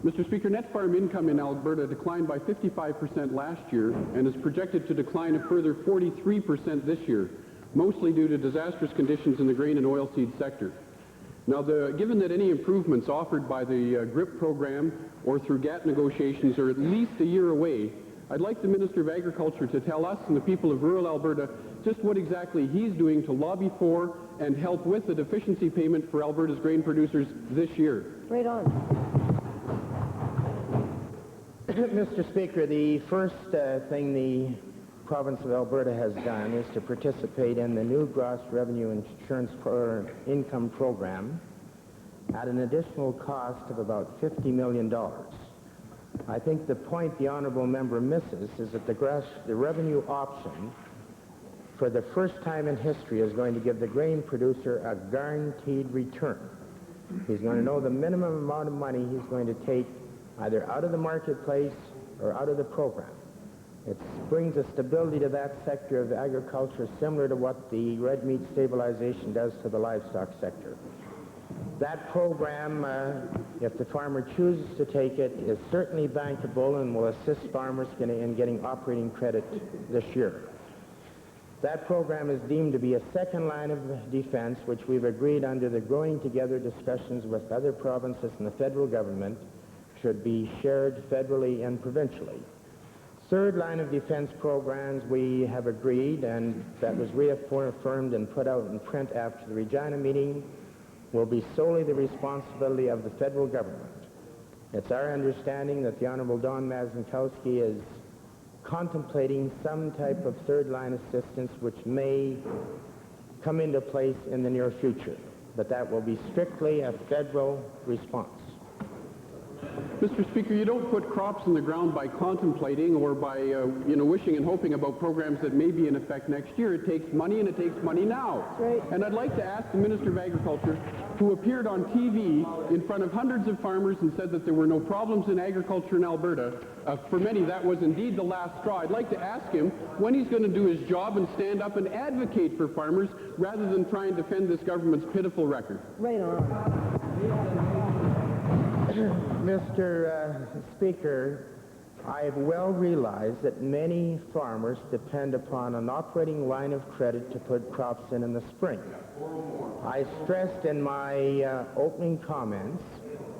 Mr. Speaker, net farm income in Alberta declined by 55% last year and is projected to decline a further 43% this year, mostly due to disastrous conditions in the grain and oilseed sector. Now, given that any improvements offered by the GRIP program or through GATT negotiations are at least a year away, I'd like the Minister of Agriculture to tell us and the people of rural Alberta just what exactly he's doing to lobby for and help with the deficiency payment for Alberta's grain producers this year. Right on. Mr. Speaker, the first thing the province of Alberta has done is to participate in the new gross revenue insurance income program at an additional cost of about $50 million. I think the point the honourable member misses is that the revenue option for the first time in history is going to give the grain producer a guaranteed return. He's going to know the minimum amount of money he's going to take either out of the marketplace or out of the program. It brings a stability to that sector of agriculture similar to what the red meat stabilization does to the livestock sector. That program, if the farmer chooses to take it, is certainly bankable and will assist farmers in getting operating credit this year. That program is deemed to be a second line of defense, which we've agreed under the Growing Together discussions with other provinces and the federal government should be shared federally and provincially. Third line of defense programs we have agreed, and that was reaffirmed and put out in print after the Regina meeting, will be solely the responsibility of the federal government. It's our understanding that the Honourable Don Mazankowski is contemplating some type of third line assistance which may come into place in the near future, but that will be strictly a federal response. Mr. Speaker, you don't put crops in the ground by contemplating or by, wishing and hoping about programs that may be in effect next year. It takes money, and it takes money now. Right. And I'd like to ask the Minister of Agriculture, who appeared on TV in front of hundreds of farmers and said that there were no problems in agriculture in Alberta. For many, that was indeed the last straw. I'd like to ask him when he's going to do his job and stand up and advocate for farmers rather than try and defend this government's pitiful record. Right on. Mr. Speaker, I have well realized that many farmers depend upon an operating line of credit to put crops in the spring. I stressed in my opening comments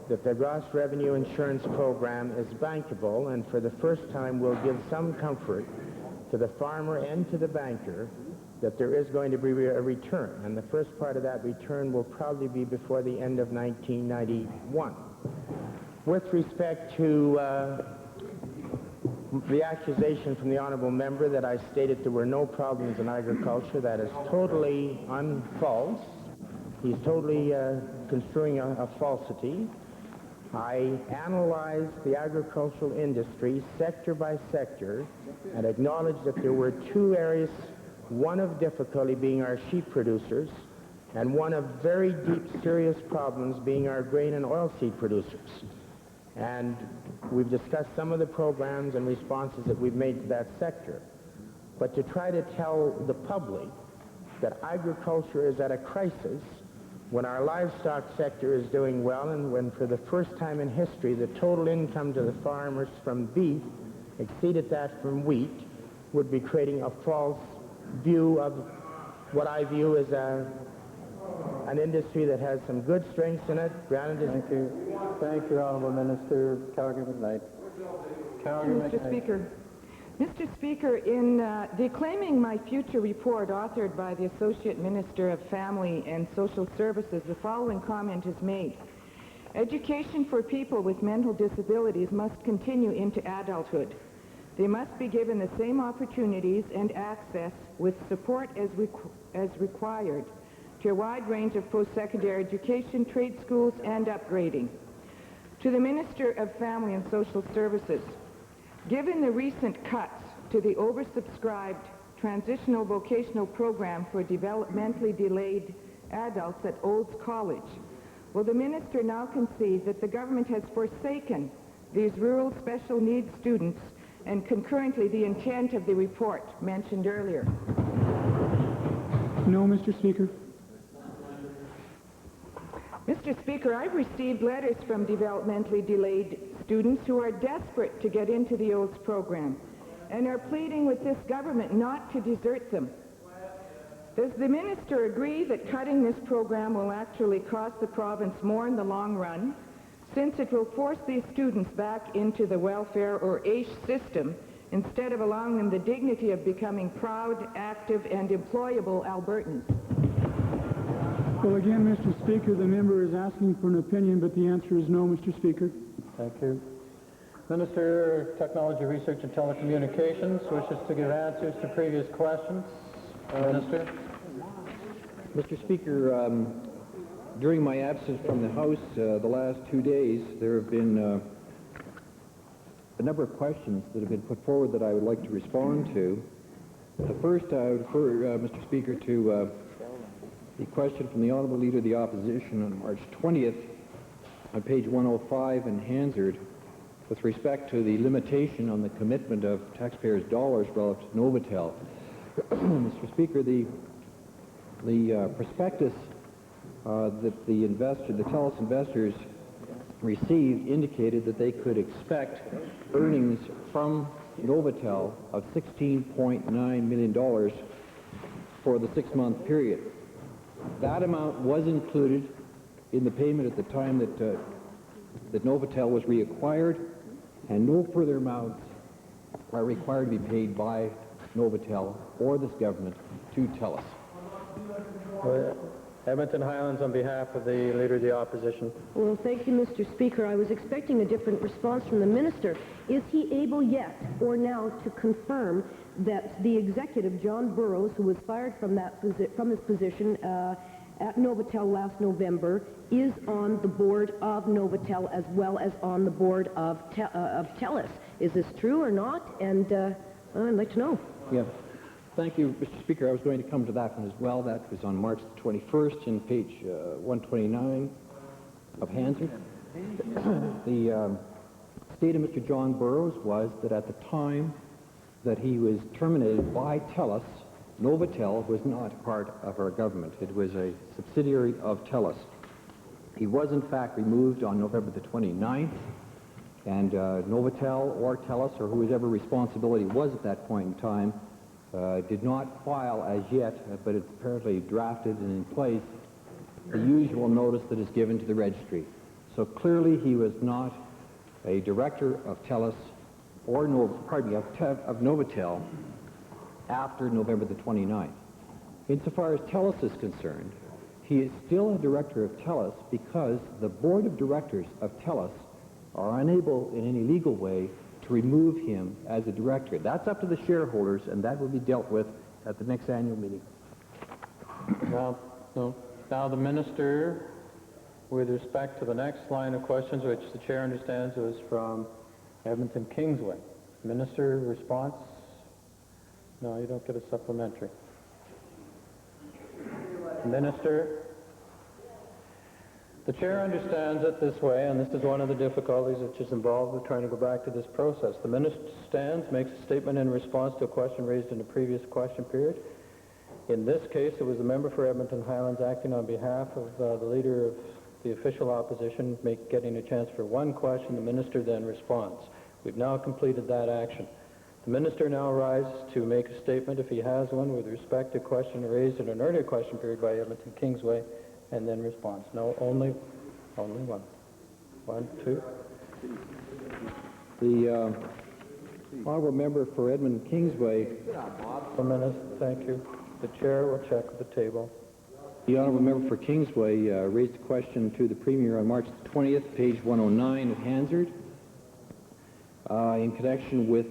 that the gross revenue insurance program is bankable, and for the first time will give some comfort to the farmer and to the banker that there is going to be a return, and the first part of that return will probably be before the end of 1991. With respect to the accusation from the honourable member that I stated there were no problems in agriculture, that is totally unfalse. He's totally construing a falsity. I analyzed the agricultural industry sector by sector and acknowledged that there were two areas, one of difficulty being our sheep producers and one of very deep, serious problems being our grain and oilseed producers. And we've discussed some of the programs and responses that we've made to that sector. But to try to tell the public that agriculture is at a crisis when our livestock sector is doing well and when for the first time in history the total income to the farmers from beef exceeded that from wheat would be creating a false view of what I view as an industry that has some good strengths in it. Granted, thank you. Thank you, Honourable Minister. Calgary McKnight. Mr. Speaker. Mr. Speaker, in declaiming my future report authored by the Associate Minister of Family and Social Services, the following comment is made. Education for people with mental disabilities must continue into adulthood. They must be given the same opportunities and access with support as required to a wide range of post-secondary education, trade schools, and upgrading. To the Minister of Family and Social Services, given the recent cuts to the oversubscribed transitional vocational program for developmentally delayed adults at Olds College, will the minister now concede that the government has forsaken these rural special needs students and concurrently the intent of the report mentioned earlier? No, Mr. Speaker. Mr. Speaker, I've received letters from developmentally delayed students who are desperate to get into the Olds program and are pleading with this government not to desert them. Does the minister agree that cutting this program will actually cost the province more in the long run, since it will force these students back into the welfare or AISH system instead of allowing them the dignity of becoming proud, active, and employable Albertans? Well, again, Mr. Speaker, the member is asking for an opinion, but the answer is no, Mr. Speaker. Thank you. Minister of Technology, Research and Telecommunications wishes to give answers to previous questions. Minister. Mr. Speaker, during my absence from the House the last 2 days, there have been a number of questions that have been put forward that I would like to respond to. The first, I would refer, Mr. Speaker, to the question from the Honourable Leader of the Opposition on March 20th on page 105 in Hansard with respect to the limitation on the commitment of taxpayers' dollars relative to Novotel. Mr. Speaker, the prospectus that the TELUS investors received indicated that they could expect earnings from Novotel of $16.9 million for the 6-month period. That amount was included in the payment at the time that Novotel was reacquired, and no further amounts are required to be paid by Novotel or this government to TELUS. Edmonton Highlands on behalf of the Leader of the Opposition. Well, thank you, Mr. Speaker. I was expecting a different response from the minister. Is he able yet or now to confirm that the executive, John Burrows, who was fired from his position at Novotel last November, is on the board of Novotel as well as on the board of TELUS? Is this true or not? And I'd like to know. Yeah. Thank you, Mr. Speaker. I was going to come to that one as well. That was on March the 21st in page 129 of Hansard. The statement of Mr. John Burrows was that at the time that he was terminated by TELUS, Novotel was not part of our government. It was a subsidiary of TELUS. He was, in fact, removed on November the 29th, and Novotel or TELUS, or whoever responsibility was at that point in time, did not file as yet, but it's apparently drafted and in place, the usual notice that is given to the registry. So clearly he was not a director of TELUS or of Novotel after November the 29th. Insofar as TELUS is concerned, he is still a director of TELUS because the board of directors of TELUS are unable in any legal way to remove him as a director. That's up to the shareholders, and that will be dealt with at the next annual meeting. Now the minister, with respect to the next line of questions, which the chair understands was from Edmonton Kingsway. Minister, response? No, you don't get a supplementary. Minister? The chair understands it this way, and this is one of the difficulties which is involved with trying to go back to this process. The minister stands, makes a statement in response to a question raised in a previous question period. In this case, it was the member for Edmonton Highlands acting on behalf of the leader of the official opposition, getting a chance for one question. The minister then responds. We've now completed that action. The minister now rises to make a statement, if he has one, with respect to a question raised in an earlier question period by Edmonton Kingsway, and then responds. No, only one. 1, 2. The honourable member for Edmonton Kingsway. A minute, thank you. The chair will check with the table. The honourable member for Kingsway raised a question to the Premier on March 20th, page 109 of Hansard, in connection with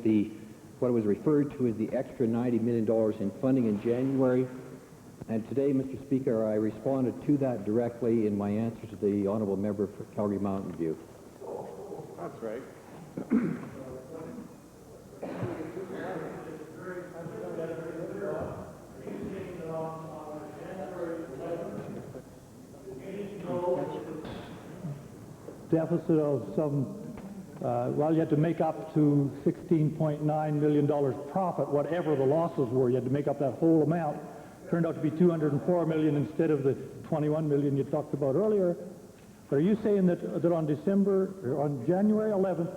what was referred to as the extra $90 million in funding in January. And today, Mr. Speaker, I responded to that directly in my answer to the honourable member for Calgary Mountain View. That's right. Deficit of some, well, you had to make up to $16.9 million profit, whatever the losses were. You had to make up that whole amount. Turned out to be $204 million instead of the $21 million you talked about earlier. But are you saying that on January 11th,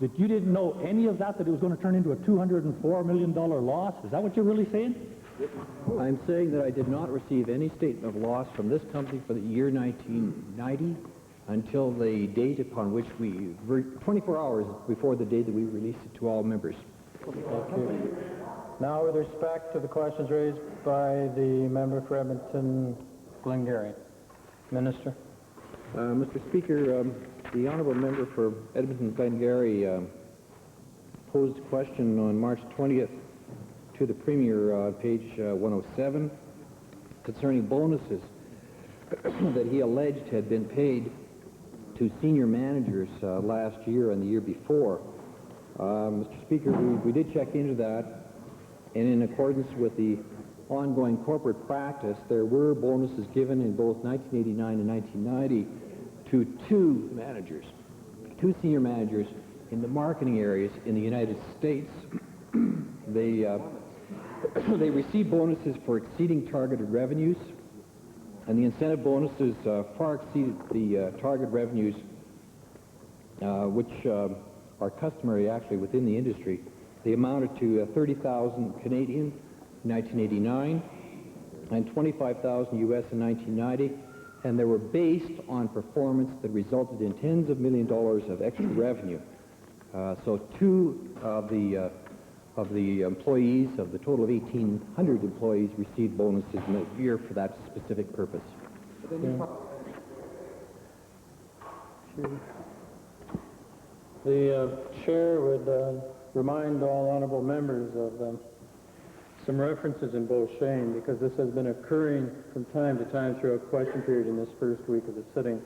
that you didn't know any of that it was going to turn into a $204 million loss? Is that what you're really saying? I'm saying that I did not receive any statement of loss from this company for the year 1990 until the date upon which 24 hours before the day that we released it to all members. Thank you. Now, with respect to the questions raised by the member for Edmonton Glengarry. Minister. Mr. Speaker, the honourable member for Edmonton Glengarry posed a question on March 20th to the Premier on page 107 concerning bonuses that he alleged had been paid to senior managers last year and the year before. Mr. Speaker, we did check into that, and in accordance with the ongoing corporate practice, there were bonuses given in both 1989 and 1990 to two senior managers in the marketing areas in the United States. They received bonuses for exceeding targeted revenues, and the incentive bonuses far exceeded the target revenues, which are customary actually within the industry. They amounted to 30,000 Canadian in 1989 and 25,000 US in 1990, and they were based on performance that resulted in tens of millions of dollars of extra revenue. So two of the employees, of the total of 1,800 employees, received bonuses in a year for that specific purpose. The chair would remind all honourable members of some references in Beauchesne, because this has been occurring from time to time throughout question period in this first week of the sitting.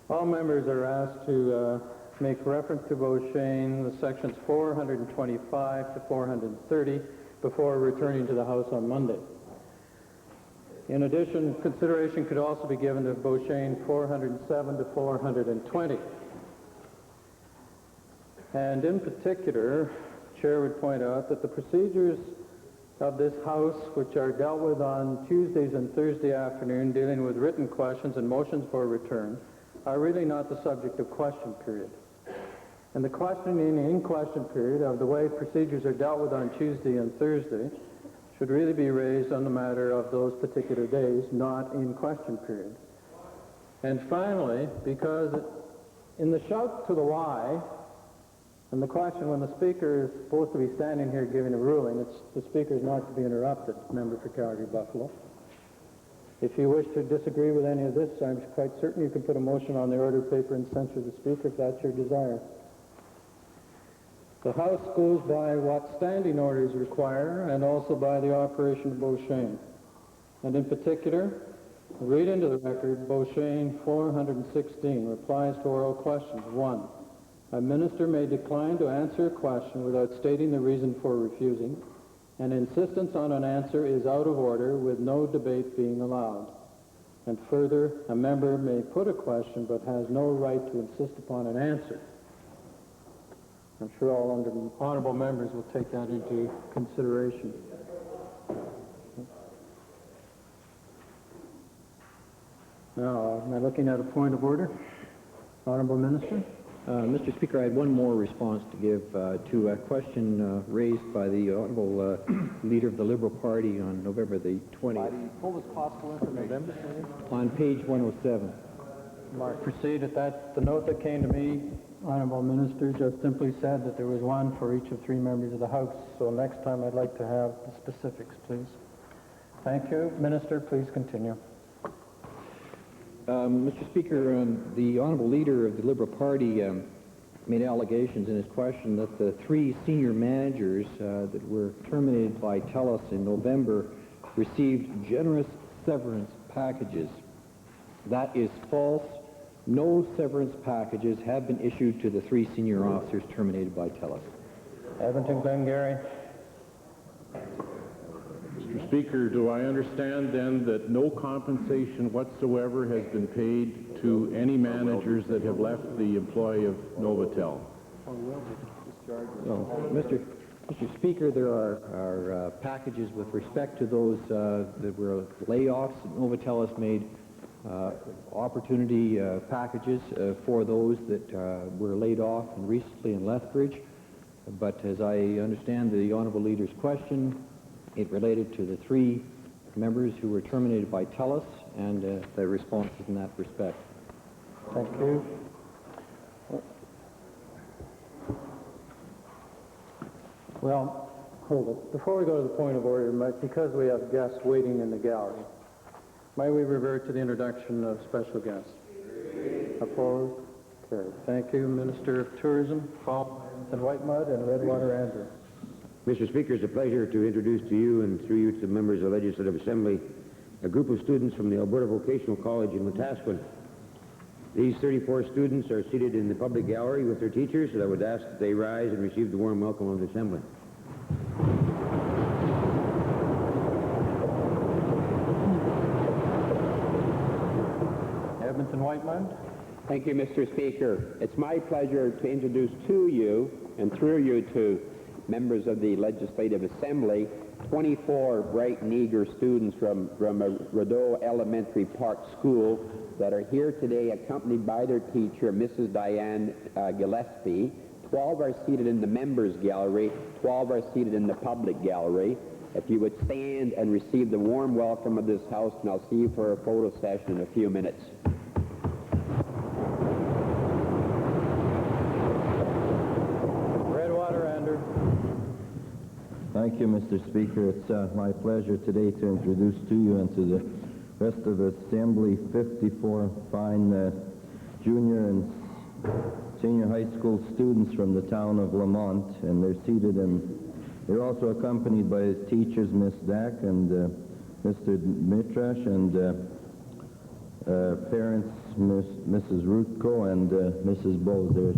All members are asked to make reference to Beauchesne, the sections 425 to 430, before returning to the House on Monday. In addition, consideration could also be given to Beauchesne 407 to 420. And in particular, the Chair would point out that the procedures of this House, which are dealt with on Tuesdays and Thursday afternoon, dealing with written questions and motions for return, are really not the subject of question period. And the questioning in question period of the way procedures are dealt with on Tuesday and Thursday should really be raised on the matter of those particular days, not in question period. And finally, because in the shout to the why, and the question when the speaker is supposed to be standing here giving a ruling, the speaker is not to be interrupted, member for Calgary Buffalo. If you wish to disagree with any of this, I'm quite certain you can put a motion on the order paper and censure the speaker if that's your desire. The House goes by what standing orders require and also by the operation of Beauchesne. And in particular, read into the record Beauchesne 416, replies to oral questions. 1. A minister may decline to answer a question without stating the reason for refusing, and insistence on an answer is out of order with no debate being allowed. And further, a member may put a question but has no right to insist upon an answer. I'm sure all honorable members will take that into consideration. Now, am I looking at a point of order? Honorable Minister? Mr. Speaker, I had one more response to give to a question raised by the Honourable Leader of the Liberal Party on November the 20th. What was possible for November? On page 107. Mark, proceed at that. The note that came to me, Honourable Minister, just simply said that there was one for each of 3 members of the House. So next time I'd like to have the specifics, please. Thank you. Minister, please continue. Mr. Speaker, the Honourable Leader of the Liberal Party made allegations in his question that the 3 senior managers that were terminated by TELUS in November received generous severance packages. That is false. No severance packages have been issued to the 3 senior officers terminated by TELUS. Edmonton Glengarry. Mr. Speaker, do I understand then that no compensation whatsoever has been paid to any managers that have left the employ of Novotel? So, Mr. Speaker, there are packages with respect to those that were layoffs. Novotel has made opportunity packages for those that were laid off recently in Lethbridge. But as I understand the Honourable Leader's question, it related to the 3 members who were terminated by TELUS, and the response is in that respect. Thank you. Well, hold it. Before we go to the point of order, because we have guests waiting in the gallery, may we revert to the introduction of special guests? Opposed? Carried. Thank you, Minister of Tourism, and Whitemud and Redwater Andrew. Mr. Speaker, it's a pleasure to introduce to you and through you to the members of the Legislative Assembly a group of students from the Alberta Vocational College in Wetaskiwin. These 34 students are seated in the public gallery with their teachers, and I would ask that they rise and receive the warm welcome of the Assembly. Edmonton Whitemud. Thank you, Mr. Speaker. It's my pleasure to introduce to you, and through you to members of the Legislative Assembly, 24 bright and eager students from Rideau Elementary Park School that are here today accompanied by their teacher, Mrs. Diane Gillespie. 12 are seated in the members gallery, 12 are seated in the public gallery. If you would stand and receive the warm welcome of this House, and I'll see you for a photo session in a few minutes. Thank you, Mr. Speaker. It's my pleasure today to introduce to you and to the rest of the Assembly 54 fine junior and senior high school students from the town of Lamont, and they're also accompanied by his teachers, Miss Dack and Mr. Mitrash, and parents, Mrs. Rutko and Mrs. Bowes. They're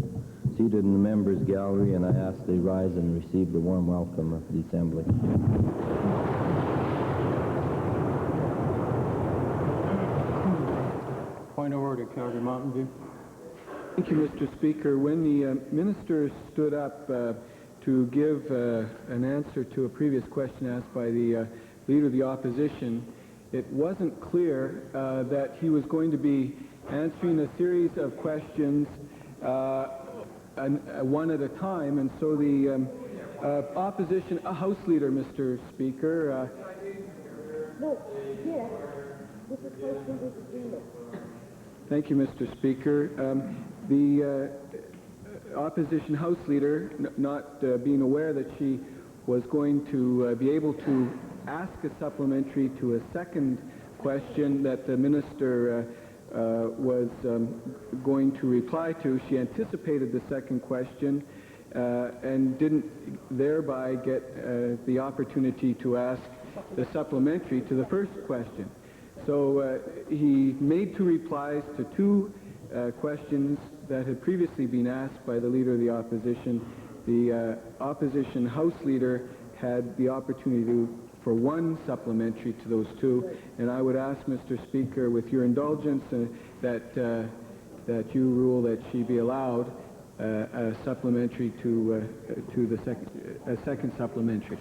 seated in the members gallery, and I ask they rise and receive the warm welcome of the Assembly. Point of order, Calgary Mountain View. Thank you, Mr. Speaker. When the minister stood up, to give an answer to a previous question asked by the Leader of the Opposition. It wasn't clear that he was going to be answering a series of questions one at a time, and so the Opposition House Leader, Mr. Speaker. No, yes. This is question disagreement. Thank you, Mr. Speaker. The Opposition House Leader, not being aware that she was going to be able to ask a supplementary to a second question that the Minister was going to reply to, she anticipated the second question and didn't thereby get the opportunity to ask the supplementary to the first question. So he made two replies to two questions that had previously been asked by the Leader of the Opposition. The Opposition House Leader had the opportunity for one supplementary to those two, and I would ask, Mr. Speaker, with your indulgence, that you rule that she be allowed a supplementary to the second supplementary.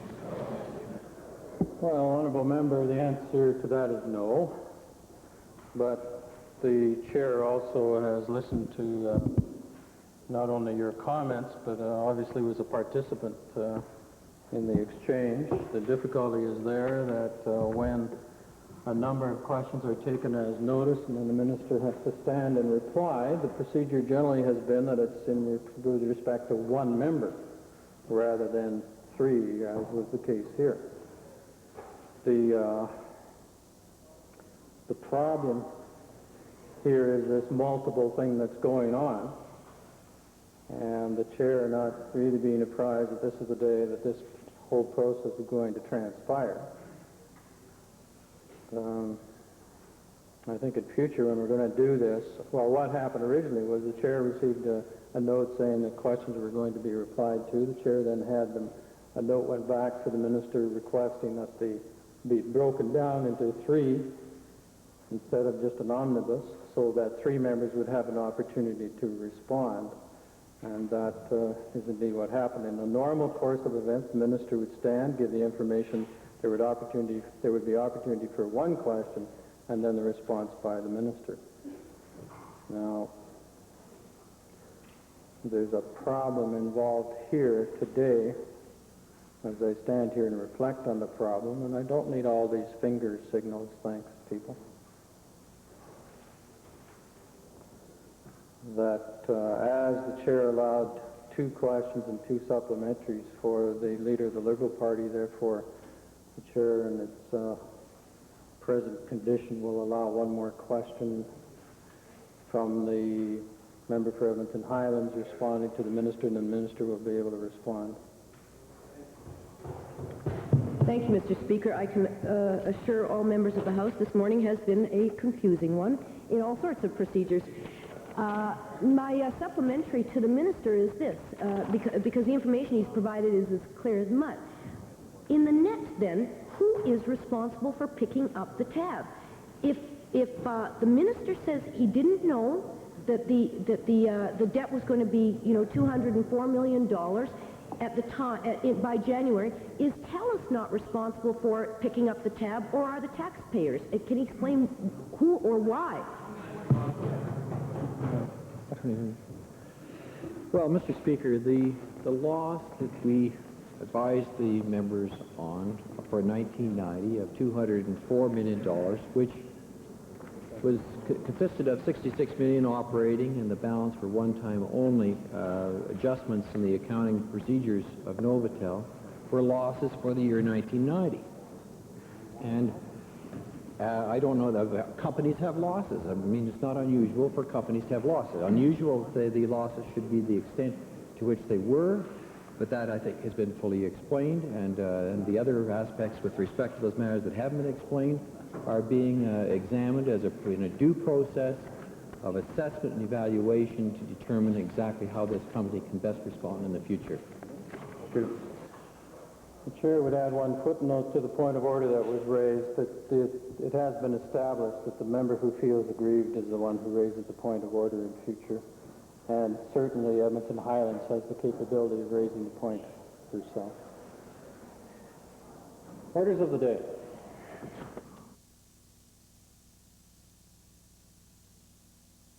Well, Honourable Member, the answer to that is no. But the Chair also has listened to not only your comments, but obviously was a participant in the exchange. The difficulty is there that when a number of questions are taken as notice and then the Minister has to stand and reply, the procedure generally has been that it's with respect to one member rather than three, as was the case here. The problem here is this multiple thing that's going on, and the Chair not really being apprised that this is the day that this whole process is going to transpire. I think in future when we're going to do this, well, what happened originally was the Chair received a note saying that questions were going to be replied to. The Chair then had them, a note went back to the Minister requesting that they be broken down into three instead of just an omnibus, so that three members would have an opportunity to respond. And that is indeed what happened. In the normal course of events, the Minister would stand, give the information, there would be opportunity for one question, and then the response by the Minister. Now, there's a problem involved here today as I stand here and reflect on the problem, and I don't need all these finger signals, thanks, people. That as the Chair allowed two questions and two supplementaries for the Leader of the Liberal Party, therefore the Chair in its present condition will allow one more question from the member for Edmonton Highlands responding to the Minister, and the Minister will be able to respond. Thank you, Mr. Speaker. I can assure all members of the House this morning has been a confusing one in all sorts of procedures. My supplementary to the Minister is this, because the information he's provided is as clear as mud. In the net, then, who is responsible for picking up the tab? If the Minister says he didn't know that the debt was going to be, $204 million at the time by January, is TELUS not responsible for picking up the tab, or are the taxpayers? Can he explain who or why? Well, Mr. Speaker, the loss that we advised the members on for 1990 of $204 million, which was consisted of $66 million operating and the balance for one-time only adjustments in the accounting procedures of Novotel, were losses for the year 1990. And I don't know that companies have losses. I mean, it's not unusual for companies to have losses. Unusual that the losses should be the extent to which they were, but that, I think, has been fully explained, and the other aspects with respect to those matters that haven't been explained are being examined in a due process of assessment and evaluation to determine exactly how this company can best respond in the future. The Chair would add one footnote to the point of order that was raised, that it has been established that the member who feels aggrieved is the one who raises the point of order in future. And certainly Edmonton Highlands has the capability of raising the point herself. Orders of the day.